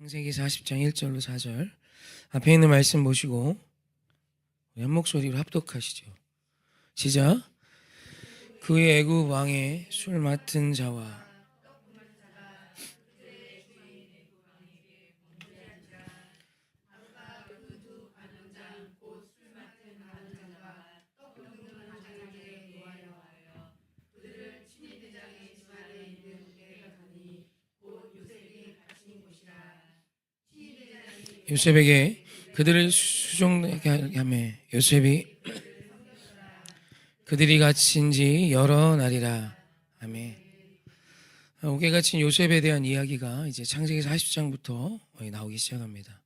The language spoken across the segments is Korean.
창세기 40장 1절로 4절 앞에 있는 말씀 보시고 한 목소리로 합독하시죠. 시작. 그의 애굽 왕의 술 맡은 자와 요셉에게 그들을 수종되게 하며 요셉이 그들이 갇힌 지 여러 날이라. 아멘. 옥에 갇힌 요셉에 대한 이야기가 이제 창세기 40장부터 나오기 시작합니다.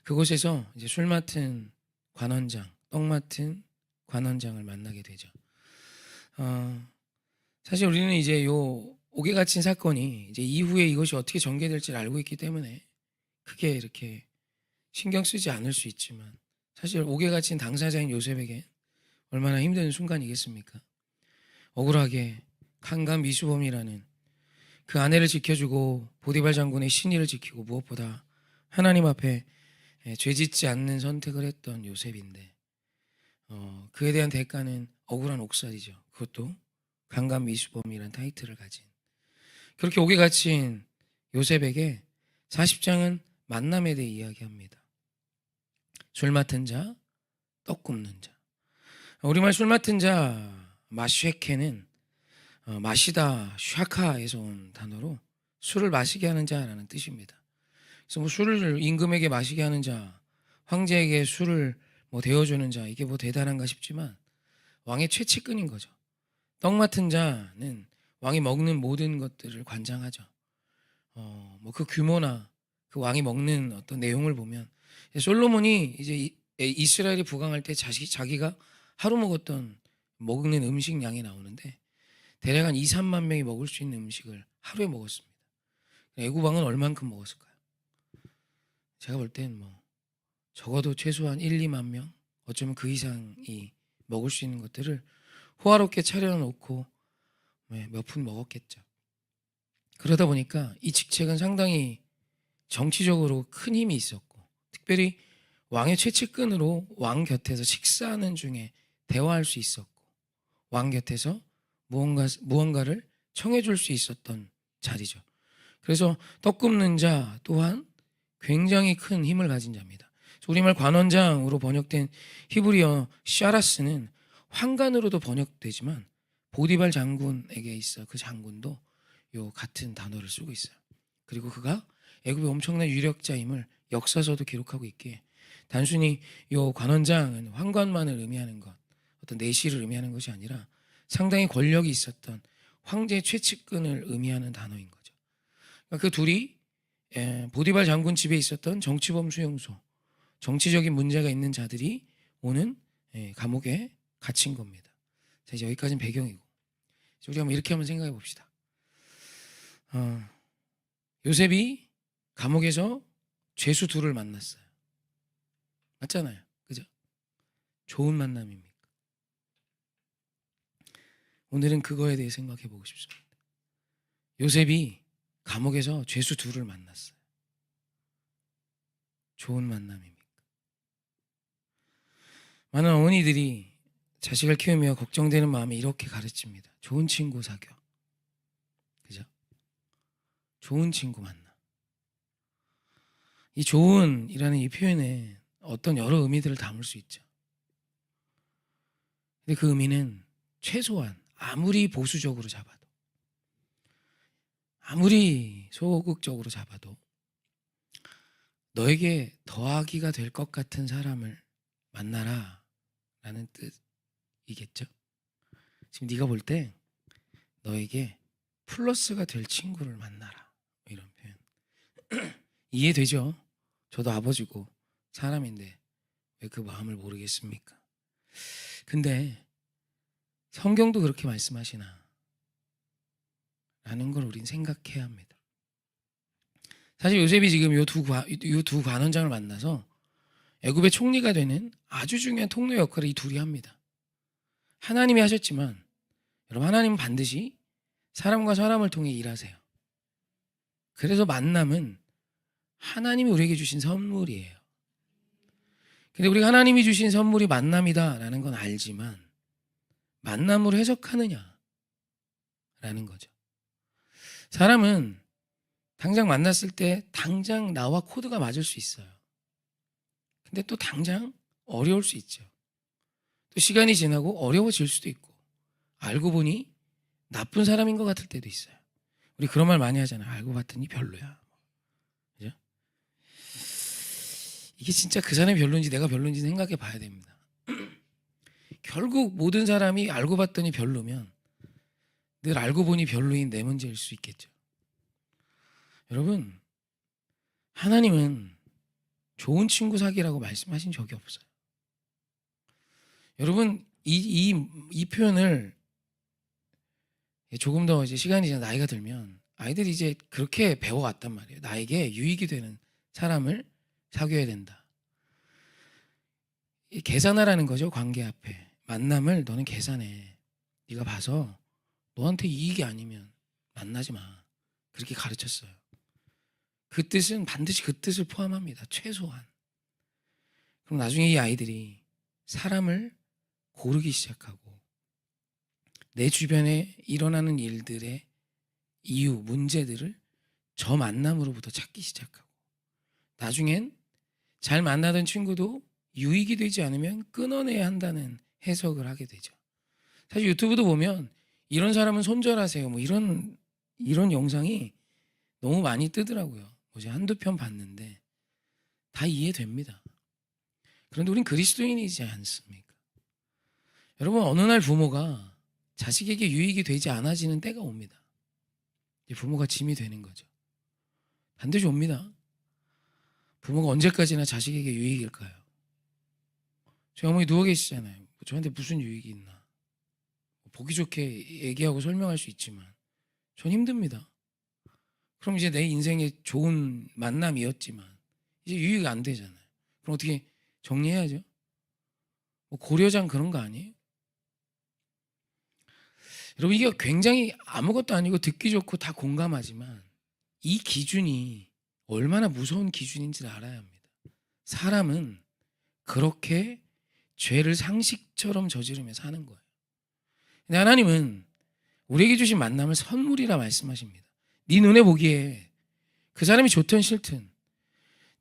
그곳에서 이제 술 맡은 관원장, 떡 맡은 관원장을 만나게 되죠. 사실 우리는 이제 요 옥에 갇힌 사건이 이제 이후에 이것이 어떻게 전개될지를 알고 있기 때문에 크게 이렇게 신경 쓰지 않을 수 있지만 사실 옥에 갇힌 당사자인 요셉에게 얼마나 힘든 순간이겠습니까? 억울하게 칸간 미수범이라는 그 아내를 지켜주고 보디발 장군의 신의를 지키고 무엇보다 하나님 앞에 죄짓지 않는 선택을 했던 요셉인데 그에 대한 대가는 억울한 옥살이죠. 그것도 강간 미수범이라는 타이틀을 가진 그렇게 옥에 갇힌 요셉에게 40장은 만남에 대해 이야기합니다. 술 맡은 자, 떡 굽는 자. 우리말 술 맡은 자, 마쉐케는 마시다, 샤카에서 온 단어로 술을 마시게 하는 자라는 뜻입니다. 그래서 뭐 술을 임금에게 마시게 하는 자, 황제에게 술을 데워주는 자, 이게 대단한가 싶지만 왕의 최측근인 거죠. 떡 맡은 자는 왕이 먹는 모든 것들을 관장하죠. 그 규모나 그 왕이 먹는 어떤 내용을 보면 솔로몬이 이제 이스라엘이 부강할 때 자기가 하루 먹는 음식 양이 나오는데 대략 한 2, 3만 명이 먹을 수 있는 음식을 하루에 먹었습니다. 애굽 왕은 얼만큼 먹었을까요? 제가 볼 땐 적어도 최소한 1, 2만 명, 어쩌면 그 이상이 먹을 수 있는 것들을 호화롭게 차려놓고 몇 푼 먹었겠죠. 그러다 보니까 이 직책은 상당히 정치적으로 큰 힘이 있었고, 특별히 왕의 최측근으로 왕 곁에서 식사하는 중에 대화할 수 있었고, 왕 곁에서 무언가를 청해줄 수 있었던 자리죠. 그래서 떡 굽는 자 또한 굉장히 큰 힘을 가진 자입니다. 우리말 관원장으로 번역된 히브리어 샤라스는 환관으로도 번역되지만 보디발 장군에게 있어 그 장군도 요 같은 단어를 쓰고 있어요. 그리고 그가 애굽의 엄청난 유력자임을 역사서도 기록하고 있기에 단순히 요 관원장은 환관만을 의미하는 것, 어떤 내실을 의미하는 것이 아니라 상당히 권력이 있었던 황제 최측근을 의미하는 단어인 거죠. 그러니까 그 둘이 보디발 장군 집에 있었던 정치범 수용소, 정치적인 문제가 있는 자들이 오는 감옥에 갇힌 겁니다. 자, 이제 여기까지는 배경이고 우리가 이렇게 한번 생각해 봅시다. 요셉이 감옥에서 죄수 둘을 만났어요. 맞잖아요. 그죠? 좋은 만남입니까? 오늘은 그거에 대해 생각해 보고 싶습니다. 요셉이 감옥에서 죄수 둘을 만났어요. 좋은 만남입니까? 많은 어머니들이 자식을 키우며 걱정되는 마음에 이렇게 가르칩니다. 좋은 친구 사귀어. 그죠? 좋은 친구 만나. 이 좋은이라는 이 표현에 어떤 여러 의미들을 담을 수 있죠. 근데 그 의미는 최소한 아무리 보수적으로 잡아도, 아무리 소극적으로 잡아도 너에게 더하기가 될 것 같은 사람을 만나라 라는 뜻이겠죠. 지금 네가 볼 때 너에게 플러스가 될 친구를 만나라, 이런 표현. 이해되죠? 저도 아버지고 사람인데 왜 그 마음을 모르겠습니까? 근데 성경도 그렇게 말씀하시나 라는 걸 우린 생각해야 합니다. 사실 요셉이 지금 요 두 관원장을 만나서 애굽의 총리가 되는 아주 중요한 통로 역할을 이 둘이 합니다. 하나님이 하셨지만 여러분, 하나님은 반드시 사람과 사람을 통해 일하세요. 그래서 만남은 하나님이 우리에게 주신 선물이에요. 근데 우리가 하나님이 주신 선물이 만남이다라는 건 알지만 만남으로 해석하느냐라는 거죠. 사람은 당장 만났을 때 당장 나와 코드가 맞을 수 있어요. 근데 또 당장 어려울 수 있죠. 또 시간이 지나고 어려워질 수도 있고 알고 보니 나쁜 사람인 것 같을 때도 있어요. 우리 그런 말 많이 하잖아요. 알고 봤더니 별로야. 그죠? 이게 진짜 그 사람이 별로인지 내가 별로인지 생각해 봐야 됩니다. 결국 모든 사람이 알고 봤더니 별로면 늘 알고 보니 별로인 내 문제일 수 있겠죠. 여러분, 하나님은 좋은 친구 사귀라고 말씀하신 적이 없어요. 여러분, 이 표현을 조금 더 이제 시간이 지나 나이가 들면 아이들이 이제 그렇게 배워왔단 말이에요. 나에게 유익이 되는 사람을 사귀어야 된다. 계산하라는 거죠. 관계 앞에. 만남을 너는 계산해. 네가 봐서 너한테 이익이 아니면 만나지 마. 그렇게 가르쳤어요. 그 뜻은 반드시 그 뜻을 포함합니다. 최소한. 그럼 나중에 이 아이들이 사람을 고르기 시작하고 내 주변에 일어나는 일들의 이유, 문제들을 저 만남으로부터 찾기 시작하고 나중엔 잘 만나던 친구도 유익이 되지 않으면 끊어내야 한다는 해석을 하게 되죠. 사실 유튜브도 보면 이런 사람은 손절하세요. 뭐 이런 영상이 너무 많이 뜨더라고요. 어제 한두 편 봤는데 다 이해됩니다. 그런데 우린 그리스도인이지 않습니까? 여러분, 어느 날 부모가 자식에게 유익이 되지 않아지는 때가 옵니다. 부모가 짐이 되는 거죠. 반드시 옵니다. 부모가 언제까지나 자식에게 유익일까요? 저희 어머니 누워 계시잖아요. 저한테 무슨 유익이 있나. 보기 좋게 얘기하고 설명할 수 있지만 전 힘듭니다. 그럼 이제 내 인생에 좋은 만남이었지만 이제 유익이 안 되잖아요. 그럼 어떻게 정리해야죠? 뭐 고려장 그런 거 아니에요? 여러분, 이게 굉장히 아무것도 아니고 듣기 좋고 다 공감하지만 이 기준이 얼마나 무서운 기준인지를 알아야 합니다. 사람은 그렇게 죄를 상식처럼 저지르며 사는 거예요. 근데 하나님은 우리에게 주신 만남을 선물이라 말씀하십니다. 네 눈에 보기에 그 사람이 좋든 싫든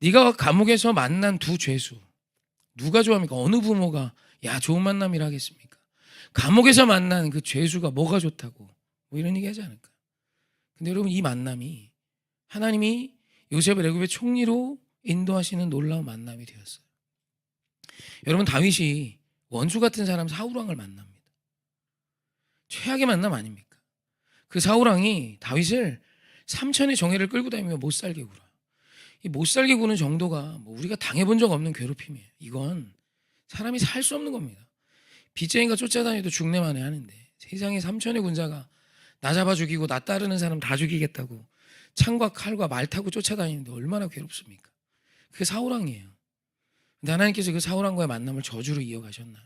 네가 감옥에서 만난 두 죄수 누가 좋아합니까? 어느 부모가 야 좋은 만남이라 하겠습니까? 감옥에서 만난 그 죄수가 뭐가 좋다고 뭐 이런 얘기 하지 않을까? 근데 여러분, 이 만남이 하나님이 요셉을 애굽의 총리로 인도하시는 놀라운 만남이 되었어요. 여러분, 다윗이 원수 같은 사람 사울왕을 만납니다. 최악의 만남 아닙니까? 그 사울왕이 다윗을 삼천의 정예를 끌고 다니며 못살게 굴어요. 이 못살게 구는 정도가 뭐 우리가 당해본 적 없는 괴롭힘이에요. 이건 사람이 살 수 없는 겁니다. 빚쟁이가 쫓아다녀도 죽내만해 하는데 세상에 삼천의 군사가 나 잡아 죽이고 나 따르는 사람 다 죽이겠다고 창과 칼과 말 타고 쫓아다니는데 얼마나 괴롭습니까? 그게 사울왕이에요. 근데 하나님께서 그 사울왕과의 만남을 저주로 이어가셨나요?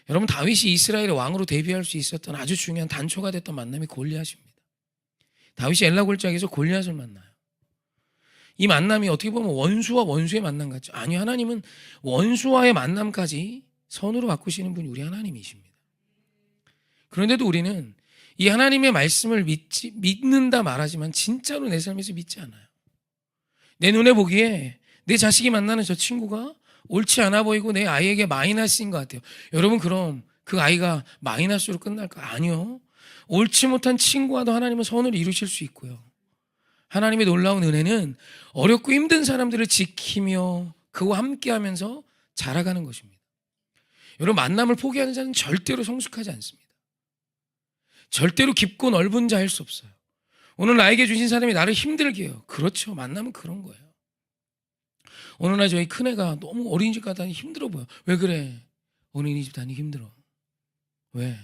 여러분, 다윗이 이스라엘의 왕으로 데뷔할 수 있었던 아주 중요한 단초가 됐던 만남이 골리앗입니다. 다윗이 엘라 골짜기에서 골리앗을 만나요. 이 만남이 어떻게 보면 원수와 원수의 만남 같죠? 아니요, 하나님은 원수와의 만남까지 선으로 바꾸시는 분이 우리 하나님이십니다. 그런데도 우리는 이 하나님의 말씀을 믿는다 말하지만 진짜로 내 삶에서 믿지 않아요. 내 눈에 보기에 내 자식이 만나는 저 친구가 옳지 않아 보이고 내 아이에게 마이너스인 것 같아요. 여러분, 그럼 그 아이가 마이너스로 끝날까? 아니요. 옳지 못한 친구와도 하나님은 선을 이루실 수 있고요. 하나님의 놀라운 은혜는 어렵고 힘든 사람들을 지키며 그와 함께하면서 자라가는 것입니다. 여러분, 만남을 포기하는 자는 절대로 성숙하지 않습니다. 절대로 깊고 넓은 자일 수 없어요. 오늘 나에게 주신 사람이 나를 힘들게 해요. 그렇죠. 만남은 그런 거예요. 어느 날 저희 큰애가 너무 어린이집 가다니 힘들어 보여. 왜 그래? 어린이집 다니기 힘들어. 왜?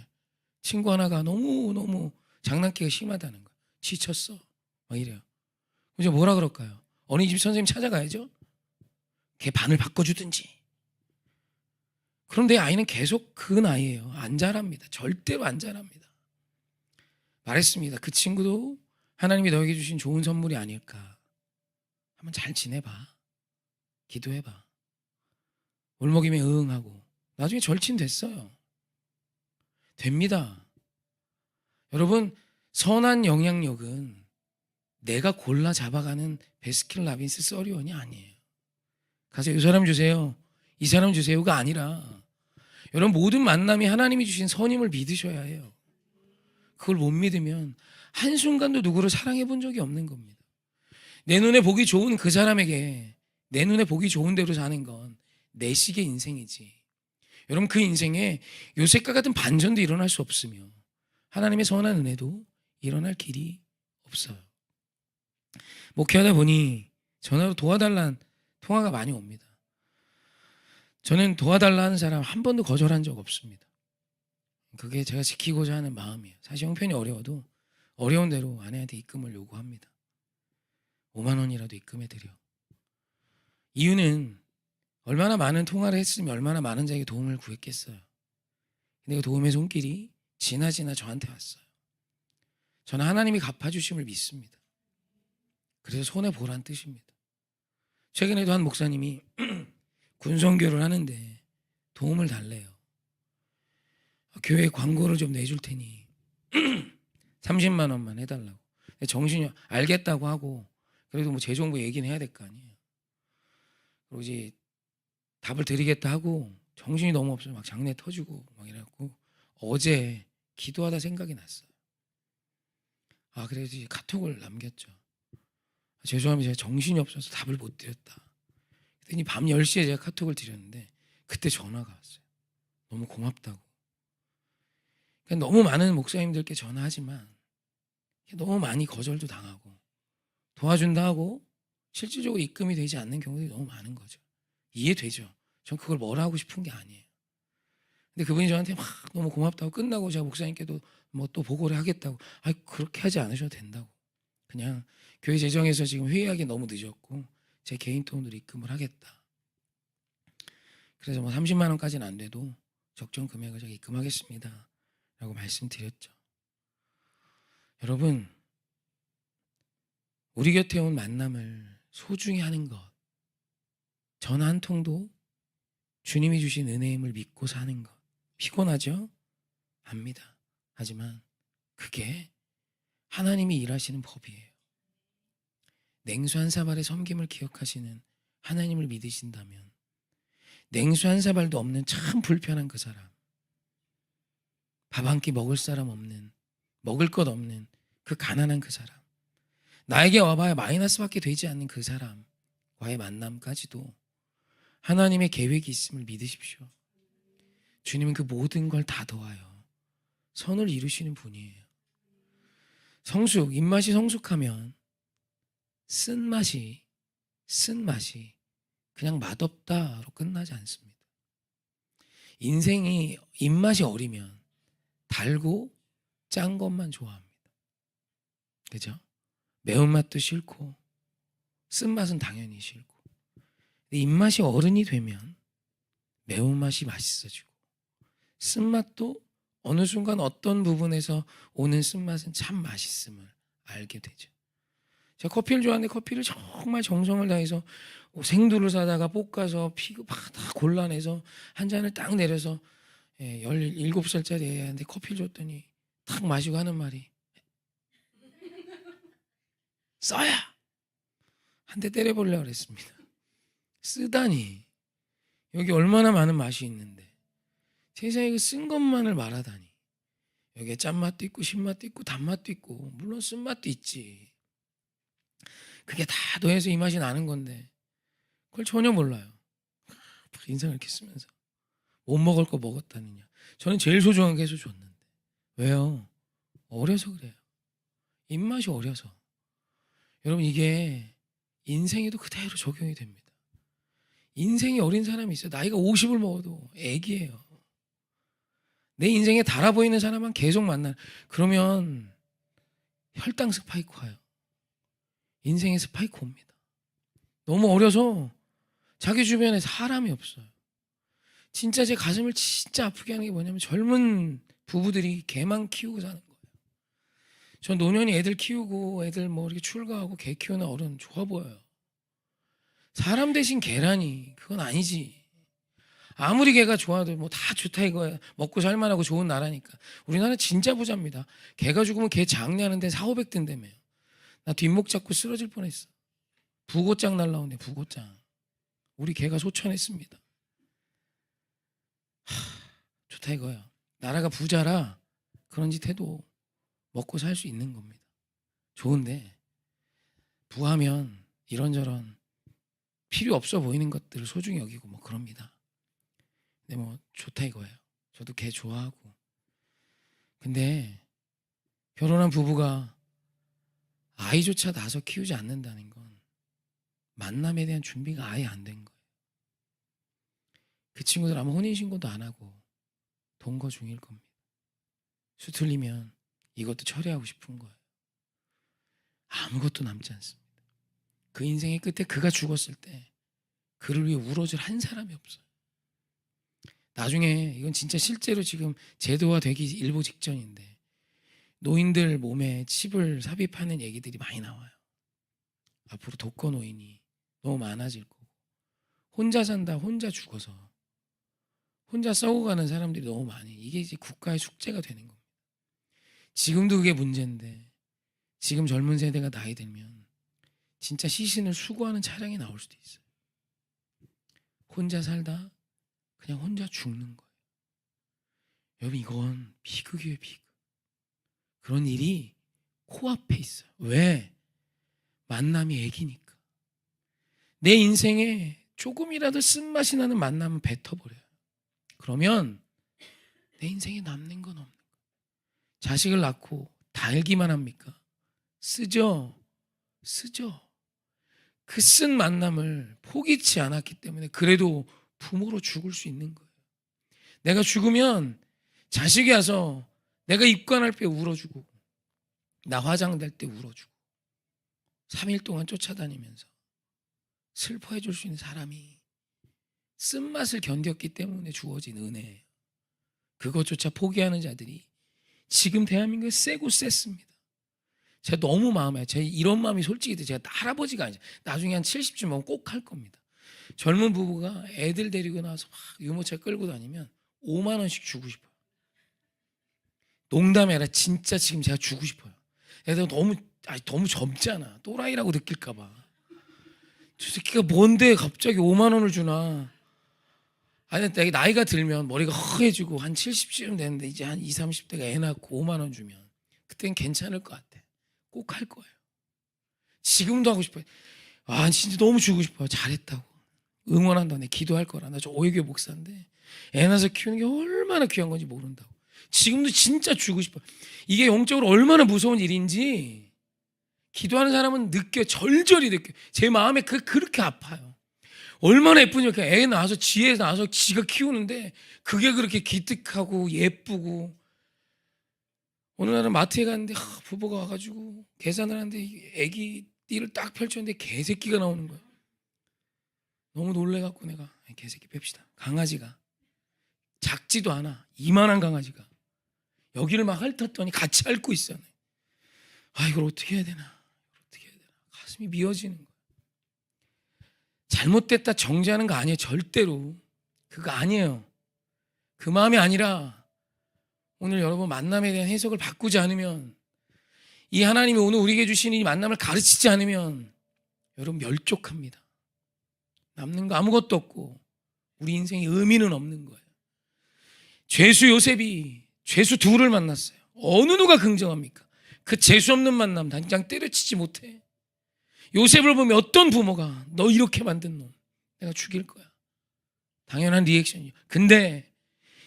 친구 하나가 너무 장난기가 심하다는 거야. 지쳤어. 막 이래요. 이제 뭐라 그럴까요? 어린이집 선생님 찾아가야죠. 걔 반을 바꿔주든지. 그런데 아이는 계속 그 나이에요. 안 자랍니다. 절대로 안 자랍니다. 말했습니다. 그 친구도 하나님이 너에게 주신 좋은 선물이 아닐까. 한번 잘 지내봐. 기도해봐. 울먹이면 응하고 나중에 절친됐어요. 됩니다. 여러분, 선한 영향력은 내가 골라 잡아가는 베스킨라빈스 서리원이 아니에요. 가서 이 사람 주세요, 이 사람 주세요가 아니라 여러분, 모든 만남이 하나님이 주신 선임을 믿으셔야 해요. 그걸 못 믿으면 한순간도 누구를 사랑해 본 적이 없는 겁니다. 내 눈에 보기 좋은 그 사람에게 내 눈에 보기 좋은 대로 사는 건 내 식의 인생이지. 여러분, 그 인생에 요셉과 같은 반전도 일어날 수 없으며 하나님의 선한 은혜도 일어날 길이 없어요. 목회하다 보니 전화로 도와달라는 통화가 많이 옵니다. 저는 도와달라는 사람 한 번도 거절한 적 없습니다. 그게 제가 지키고자 하는 마음이에요. 사실 형편이 어려워도 어려운 대로 아내한테 입금을 요구합니다. 5만 원이라도 입금해드려. 이유는 얼마나 많은 통화를 했으면 얼마나 많은 자에게 도움을 구했겠어요. 근데 그 도움의 손길이 지나지나 저한테 왔어요. 저는 하나님이 갚아주심을 믿습니다. 그래서 손해보란 뜻입니다. 최근에도 한 목사님이 군선교를 하는데 도움을 달래요. 교회 광고를 좀 내줄 테니 30만 원만 해달라고. 정신이 알겠다고 하고, 그래도 뭐 재정부 얘기는 해야 될 거 아니에요. 그리고 이제 답을 드리겠다 하고 정신이 너무 없어서 막 장내 터지고 막 이래갖고 어제 기도하다 생각이 났어요. 그래서 이제 카톡을 남겼죠. 죄송합니다. 제가 정신이 없어서 답을 못 드렸다. 그랬더니 밤 10시에 제가 카톡을 드렸는데 그때 전화가 왔어요. 너무 고맙다고. 그러니까 너무 많은 목사님들께 전화하지만 너무 많이 거절도 당하고 도와준다 하고 실질적으로 입금이 되지 않는 경우들이 너무 많은 거죠. 이해되죠. 전 그걸 뭐라 하고 싶은 게 아니에요. 근데 그분이 저한테 막 너무 고맙다고 끝나고 제가 목사님께도 뭐 또 보고를 하겠다고. 그렇게 하지 않으셔도 된다고. 그냥 교회 재정에서 지금 회의하기 너무 늦었고 제 개인 돈으로 입금을 하겠다. 그래서 뭐 30만 원까지는 안 돼도 적정 금액을 제가 입금하겠습니다 라고 말씀드렸죠. 여러분, 우리 곁에 온 만남을 소중히 하는 것, 전화 한 통도 주님이 주신 은혜임을 믿고 사는 것. 피곤하죠? 압니다. 하지만 그게 하나님이 일하시는 법이에요. 냉수 한 사발의 섬김을 기억하시는 하나님을 믿으신다면 냉수 한 사발도 없는 참 불편한 그 사람, 밥 한 끼 먹을 사람 없는, 먹을 것 없는 그 가난한 그 사람, 나에게 와봐야 마이너스밖에 되지 않는 그 사람과의 만남까지도 하나님의 계획이 있음을 믿으십시오. 주님은 그 모든 걸 다 도와요. 선을 이루시는 분이에요. 성숙, 입맛이 성숙하면 쓴맛이 그냥 맛없다로 끝나지 않습니다. 인생이 입맛이 어리면 달고 짠 것만 좋아합니다. 그죠? 매운맛도 싫고 쓴맛은 당연히 싫고. 근데 입맛이 어른이 되면 매운맛이 맛있어지고 쓴맛도 어느 순간 어떤 부분에서 오는 쓴맛은 참 맛있음을 알게 되죠. 제가 커피를 좋아하는데 커피를 정말 정성을 다해서 생두를 사다가 볶아서 피고 다 골라내서 한 잔을 딱 내려서 17살짜리 애한테 커피를 줬더니 딱 마시고 하는 말이 써야! 한 대 때려보려고 그랬습니다. 쓰다니. 여기 얼마나 많은 맛이 있는데 세상에 그 쓴 것만을 말하다니. 여기에 짠맛도 있고 신맛도 있고 단맛도 있고 물론 쓴맛도 있지. 그게 다 더해서 이 맛이 나는 건데 그걸 전혀 몰라요. 인상을 이렇게 쓰면서 못 먹을 거 먹었다느냐. 저는 제일 소중한 게 해서 줬는데. 왜요? 어려서 그래요. 입맛이 어려서. 여러분, 이게 인생에도 그대로 적용이 됩니다. 인생이 어린 사람이 있어요. 나이가 50을 먹어도 애기예요. 내 인생에 달아 보이는 사람만 계속 만나. 그러면 혈당 스파이크 와요. 인생에 스파이크 옵니다. 너무 어려서 자기 주변에 사람이 없어요. 진짜 제 가슴을 진짜 아프게 하는 게 뭐냐면 젊은 부부들이 개만 키우고 사는 거예요. 전 노년이 애들 키우고 애들 뭐 이렇게 출가하고 개 키우는 어른 좋아 보여요. 사람 대신 개라니 그건 아니지. 아무리 개가 좋아도 뭐 다 좋다 이거야. 먹고 살만하고 좋은 나라니까. 우리나라 진짜 부자입니다. 개가 죽으면 개 장례하는데 4,500 든다며요. 나 뒷목 잡고 쓰러질 뻔했어. 부고장 날라오네, 부고장. 우리 개가 소천했습니다. 좋다 이거야. 나라가 부자라 그런 짓 해도 먹고 살 수 있는 겁니다. 좋은데 부하면 이런저런 필요 없어 보이는 것들을 소중히 여기고 뭐 그럽니다. 근데 뭐 좋다 이거예요. 저도 개 좋아하고. 근데 결혼한 부부가 아이조차 낳아서 키우지 않는다는 건 만남에 대한 준비가 아예 안 된 거예요. 그 친구들 아마 혼인신고도 안 하고 동거 중일 겁니다. 수 틀리면 이것도 처리하고 싶은 거예요. 아무것도 남지 않습니다. 그 인생의 끝에 그가 죽었을 때 그를 위해 울어줄 한 사람이 없어요. 나중에 이건 진짜 실제로 지금 제도화되기 일보 직전인데 노인들 몸에 칩을 삽입하는 얘기들이 많이 나와요. 앞으로 독거 노인이 너무 많아질 거고 혼자 산다 혼자 죽어서 혼자 썩어가는 사람들이 너무 많이, 이게 이제 국가의 숙제가 되는 겁니다. 지금도 그게 문제인데 지금 젊은 세대가 나이 들면 진짜 시신을 수거하는 차량이 나올 수도 있어요. 혼자 살다 그냥 혼자 죽는 거예요. 여러분 이건 비극이에요, 비극. 그런 일이 코앞에 있어요. 왜? 만남이 애기니까. 내 인생에 조금이라도 쓴맛이 나는 만남은 뱉어버려요. 그러면 내 인생에 남는 건 없는 거예요. 자식을 낳고 달기만 합니까? 쓰죠. 쓰죠. 그 쓴 만남을 포기치 않았기 때문에 그래도 부모로 죽을 수 있는 거예요. 내가 죽으면 자식이 와서 내가 입관할 때 울어주고 나 화장될 때 울어주고 3일 동안 쫓아다니면서 슬퍼해 줄 수 있는 사람이 쓴맛을 견뎠기 때문에 주어진 은혜예요. 그것조차 포기하는 자들이 지금 대한민국에 세고 셌습니다. 제가 너무 마음에, 제 이런 마음이 솔직히 제가 할아버지가 아니죠. 나중에 한 70쯤 먹으면 꼭 할 겁니다. 젊은 부부가 애들 데리고 나와서 막 유모차 끌고 다니면 5만 원씩 주고 싶어요. 농담이 아니라 진짜 지금 제가 주고 싶어요. 애들 너무 젊잖아. 또라이라고 느낄까 봐. 저 새끼가 뭔데 갑자기 5만 원을 주나. 아니, 나이가 들면 머리가 허해지고 한 70쯤 됐는데 이제 한 20, 30대가 애 낳고 5만 원 주면 그땐 괜찮을 것 같아. 꼭 할 거예요. 지금도 하고 싶어요. 아, 진짜 너무 주고 싶어요. 잘했다고. 응원한다. 내 기도할 거라. 나 저 오해교회 목사인데 애 낳아서 키우는 게 얼마나 귀한 건지 모른다고. 지금도 진짜 주고 싶어요. 이게 영적으로 얼마나 무서운 일인지 기도하는 사람은 절절히 느껴. 제 마음에 그렇게 아파요. 얼마나 예쁘냐. 애 낳아서 지혜 낳아서 지가 키우는데 그게 그렇게 기특하고 예쁘고. 어느 날은 마트에 갔는데 부부가 와가지고 계산을 하는데 애기 띠를 딱 펼쳤는데 개새끼가 나오는 거야. 너무 놀래갖고 내가 개새끼 뺍시다. 강아지가 작지도 않아. 이만한 강아지가 여기를 막 핥았더니 같이 핥고 있어. 아, 이걸 어떻게 해야 되나. 가슴이 미어지는 거야. 잘못됐다 정죄하는 거 아니에요. 절대로 그거 아니에요. 그 마음이 아니라 오늘 여러분 만남에 대한 해석을 바꾸지 않으면, 이 하나님이 오늘 우리에게 주신 이 만남을 가르치지 않으면 여러분 멸족합니다. 남는 거 아무것도 없고 우리 인생에 의미는 없는 거예요. 죄수 요셉이 죄수 둘을 만났어요. 어느 누가 긍정합니까? 그 재수 없는 만남 당장 때려치지 못해. 요셉을 보면 어떤 부모가 너 이렇게 만든 놈 내가 죽일 거야. 당연한 리액션이요. 근데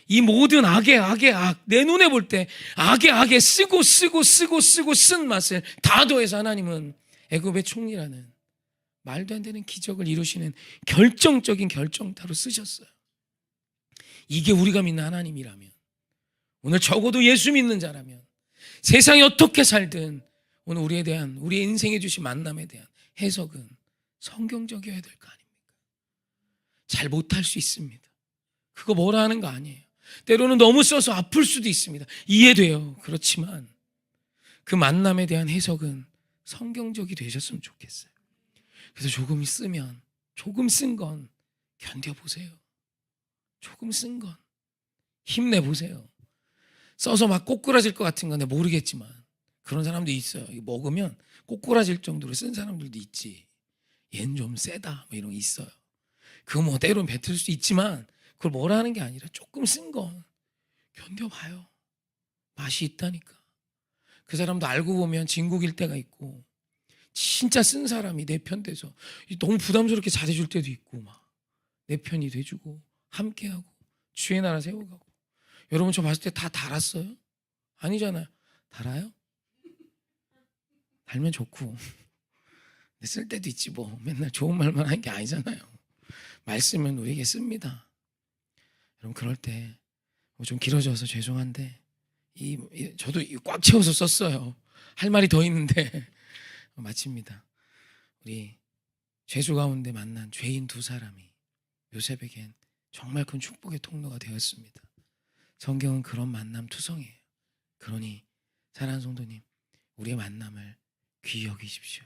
이 모든 악의 악, 내 눈에 볼 때 악의 쓰고 쓴 맛을 다 더해서 하나님은 애굽의 총리라는 말도 안 되는 기적을 이루시는 결정적인 결정타로 쓰셨어요. 이게 우리가 믿는 하나님이라면, 오늘 적어도 예수 믿는 자라면 세상이 어떻게 살든 오늘 우리의 인생에 주신 만남에 대한 해석은 성경적이어야 될 거 아닙니까? 잘 못할 수 있습니다. 그거 뭐라 하는 거 아니에요. 때로는 너무 써서 아플 수도 있습니다. 이해돼요. 그렇지만 그 만남에 대한 해석은 성경적이 되셨으면 좋겠어요. 그래서 조금 쓰면 조금 쓴 건 견뎌보세요. 조금 쓴 건 힘내보세요. 써서 막 꼬꾸라질 것 같은 건 내가 모르겠지만 그런 사람도 있어요. 이거 먹으면 꼬꾸라질 정도로 쓴 사람들도 있지. 얘는 좀 세다 뭐 이런 거 있어요. 그거 뭐 때로는 뱉을 수 있지만 그걸 뭐라 하는 게 아니라 조금 쓴 건 견뎌봐요. 맛이 있다니까. 그 사람도 알고 보면 진국일 때가 있고 진짜 쓴 사람이 내 편 돼서 너무 부담스럽게 잘해줄 때도 있고 막 내 편이 돼주고 함께하고 주의 나라 세워가고. 여러분 저 봤을 때 다 달았어요? 아니잖아요. 달아요? 달면 좋고 근데 쓸 때도 있지 뭐. 맨날 좋은 말만 하는 게 아니잖아요. 말씀은 우리에게 씁니다. 여러분 그럴 때 좀 길어져서 죄송한데 저도 꽉 채워서 썼어요. 할 말이 더 있는데 마칩니다. 우리 죄수 가운데 만난 죄인 두 사람이 요셉에겐 정말 큰 축복의 통로가 되었습니다. 성경은 그런 만남 투성이에요. 그러니 사랑하는 성도님, 우리의 만남을 귀히 여기십시오.